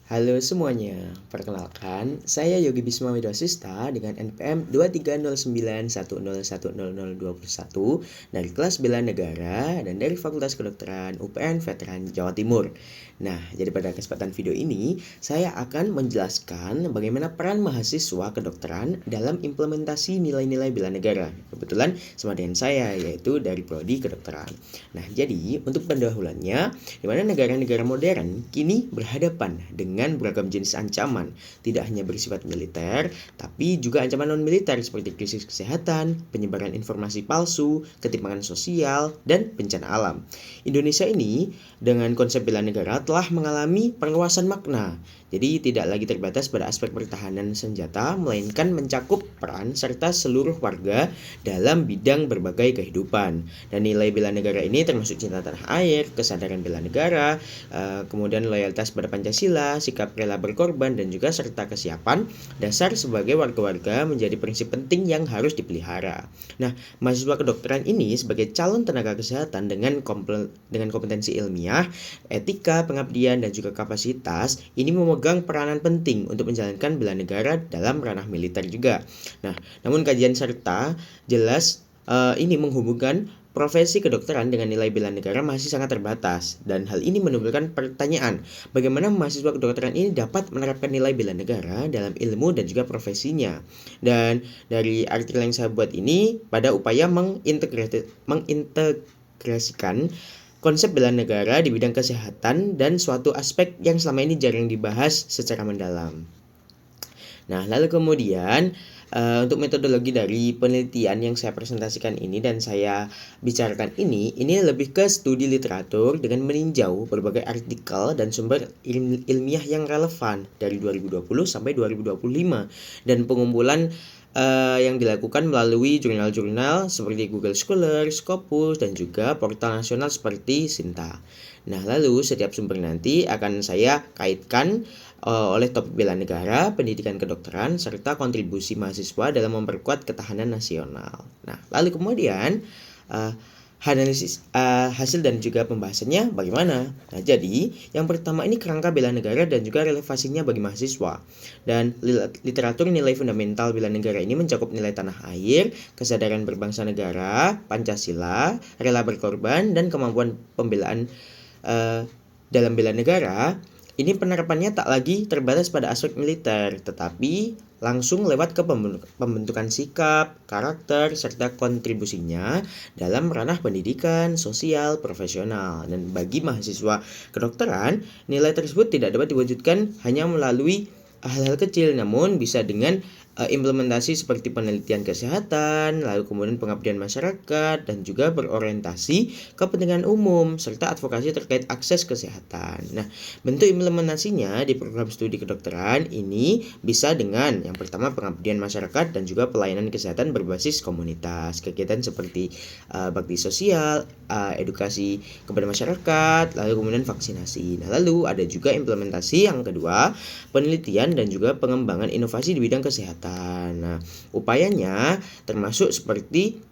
Halo semuanya, perkenalkan saya Yogi Bisma Widosista dengan NPM 23091010021 dari kelas Bela Negara dan dari Fakultas Kedokteran UPN Veteran Jawa Timur. Nah, jadi pada kesempatan video ini saya akan menjelaskan bagaimana peran mahasiswa kedokteran dalam implementasi nilai-nilai bela negara. Kebetulan sama dengan saya yaitu dari Prodi Kedokteran. Nah, jadi untuk pendahuluannya, di mana negara-negara modern kini berhadapan dengan beragam jenis ancaman, tidak hanya bersifat militer, tapi juga ancaman non-militer seperti krisis kesehatan, penyebaran informasi palsu, ketimpangan sosial, dan bencana alam. Indonesia ini dengan konsep bela negara telah mengalami perluasan makna. Jadi tidak lagi terbatas pada aspek pertahanan senjata, melainkan mencakup peran serta seluruh warga dalam bidang berbagai kehidupan. Dan nilai bela negara ini termasuk cinta tanah air, kesadaran bela negara, kemudian loyalitas pada Pancasila, sikap rela berkorban, dan juga serta kesiapan dasar sebagai warga-warga menjadi prinsip penting yang harus dipelihara. Nah, mahasiswa kedokteran ini sebagai calon tenaga kesehatan dengan kompetensi ilmiah, etika, pengabdian, dan juga kapasitas ini memegang peranan penting untuk menjalankan bela negara dalam ranah militer juga. Nah, namun kajian serta jelas ini menghubungkan profesi kedokteran dengan nilai bela negara masih sangat terbatas, dan hal ini menimbulkan pertanyaan, bagaimana mahasiswa kedokteran ini dapat menerapkan nilai bela negara dalam ilmu dan juga profesinya. Dan dari artikel yang saya buat ini pada upaya mengintegrasikan konsep bela negara di bidang kesehatan dan suatu aspek yang selama ini jarang dibahas secara mendalam. Nah, lalu kemudian untuk metodologi dari penelitian yang saya presentasikan ini dan saya bicarakan ini lebih ke studi literatur dengan meninjau berbagai artikel dan sumber ilmiah yang relevan dari 2020 sampai 2025 dan pengumpulan yang dilakukan melalui jurnal-jurnal seperti Google Scholar, Scopus, dan juga portal nasional seperti Sinta. Nah, lalu setiap sumber nanti akan saya kaitkan oleh topik bela negara, pendidikan kedokteran, serta kontribusi mahasiswa dalam memperkuat ketahanan nasional. Nah, lalu kemudian analisis hasil dan juga pembahasannya bagaimana? Nah, jadi yang pertama ini kerangka bela negara dan juga relevansinya bagi mahasiswa. Dan literatur nilai fundamental bela negara ini mencakup nilai tanah air, kesadaran berbangsa negara, Pancasila, rela berkorban, dan kemampuan pembelaan dalam bela negara. Ini penerapannya tak lagi terbatas pada aspek militer, tetapi langsung lewat ke pembentukan sikap, karakter, serta kontribusinya dalam ranah pendidikan, sosial, profesional. Dan bagi mahasiswa kedokteran, nilai tersebut tidak dapat diwujudkan hanya melalui hal-hal kecil, namun bisa dengan implementasi seperti penelitian kesehatan, lalu kemudian pengabdian masyarakat, dan juga berorientasi kepentingan umum, serta advokasi terkait akses kesehatan. Nah, bentuk implementasinya di program studi kedokteran ini bisa dengan yang pertama pengabdian masyarakat dan juga pelayanan kesehatan berbasis komunitas, kegiatan seperti bakti sosial, edukasi kepada masyarakat, lalu kemudian vaksinasi. Nah, lalu ada juga implementasi yang kedua, penelitian dan juga pengembangan inovasi di bidang kesehatan. Nah, upayanya termasuk seperti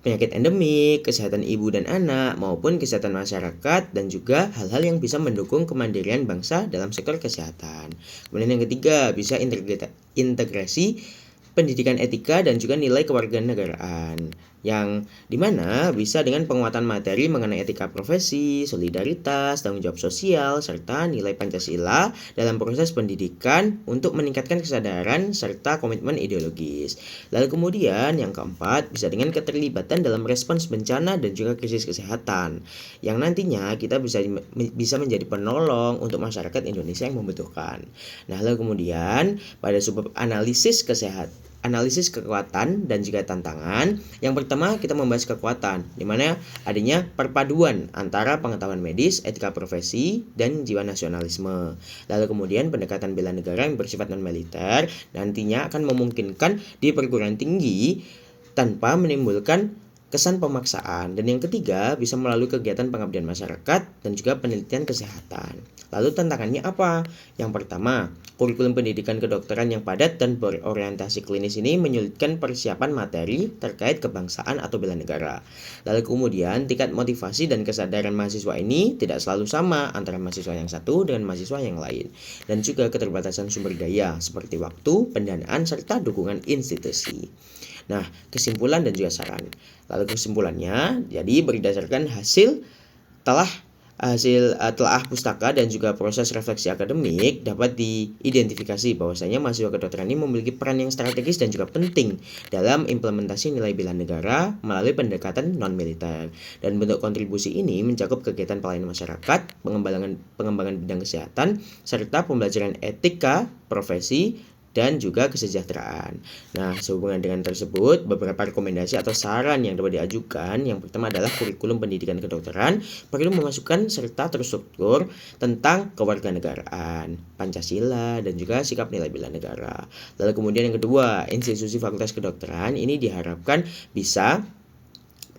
penyakit endemik, kesehatan ibu dan anak, maupun kesehatan masyarakat, dan juga hal-hal yang bisa mendukung kemandirian bangsa dalam sektor kesehatan. Kemudian yang ketiga, bisa integrasi pendidikan etika dan juga nilai kewarganegaraan, yang dimana bisa dengan penguatan materi mengenai etika profesi, solidaritas, tanggung jawab sosial, serta nilai Pancasila dalam proses pendidikan untuk meningkatkan kesadaran serta komitmen ideologis. Lalu kemudian yang keempat, bisa dengan keterlibatan dalam respons bencana dan juga krisis kesehatan, yang nantinya kita bisa menjadi penolong untuk masyarakat Indonesia yang membutuhkan. Nah, lalu kemudian pada subbab analisis kekuatan dan juga tantangan. Yang pertama kita membahas kekuatan, di mana adanya perpaduan antara pengetahuan medis, etika profesi, dan jiwa nasionalisme. Lalu kemudian pendekatan bela negara yang bersifat non-militer nantinya akan memungkinkan di perguruan tinggi tanpa menimbulkan kesan pemaksaan. Dan yang ketiga, bisa melalui kegiatan pengabdian masyarakat dan juga penelitian kesehatan. Lalu tantangannya apa? Yang pertama, kurikulum pendidikan kedokteran yang padat dan berorientasi klinis ini menyulitkan persiapan materi terkait kebangsaan atau bela negara. Lalu kemudian, tingkat motivasi dan kesadaran mahasiswa ini tidak selalu sama antara mahasiswa yang satu dengan mahasiswa yang lain. Dan juga keterbatasan sumber daya seperti waktu, pendanaan, serta dukungan institusi. Nah, kesimpulan dan juga saran. Lalu kesimpulannya, jadi berdasarkan telaah pustaka dan juga proses refleksi akademik dapat diidentifikasi bahwasanya mahasiswa kedokteran ini memiliki peran yang strategis dan juga penting dalam implementasi nilai bela negara melalui pendekatan non-militer. Dan bentuk kontribusi ini mencakup kegiatan pelayanan masyarakat, pengembangan bidang kesehatan, serta pembelajaran etika, profesi, dan juga kesejahteraan. Nah, sehubungan dengan tersebut, beberapa rekomendasi atau saran yang dapat diajukan, yang pertama adalah kurikulum pendidikan kedokteran perlu memasukkan serta terstruktur tentang kewarganegaraan, Pancasila, dan juga sikap nilai bela negara. Lalu kemudian yang kedua, institusi fakultas kedokteran ini diharapkan bisa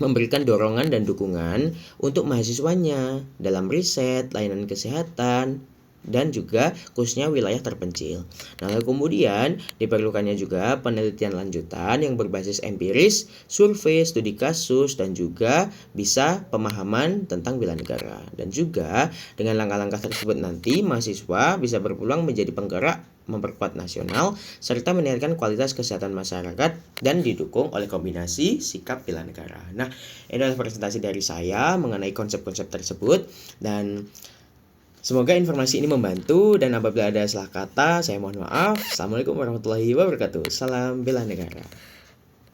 memberikan dorongan dan dukungan untuk mahasiswanya dalam riset, layanan kesehatan, dan juga khususnya wilayah terpencil. Nah, lalu kemudian diperlukannya juga penelitian lanjutan yang berbasis empiris, survei, studi kasus, dan juga bisa pemahaman tentang bela negara. Dan juga dengan langkah-langkah tersebut nanti mahasiswa bisa berpeluang menjadi penggerak memperkuat nasional serta meningkatkan kualitas kesehatan masyarakat dan didukung oleh kombinasi sikap bela negara. Nah, ini adalah presentasi dari saya mengenai konsep-konsep tersebut dan semoga informasi ini membantu, dan apabila ada salah kata, saya mohon maaf. Assalamualaikum warahmatullahi wabarakatuh. Salam bela negara.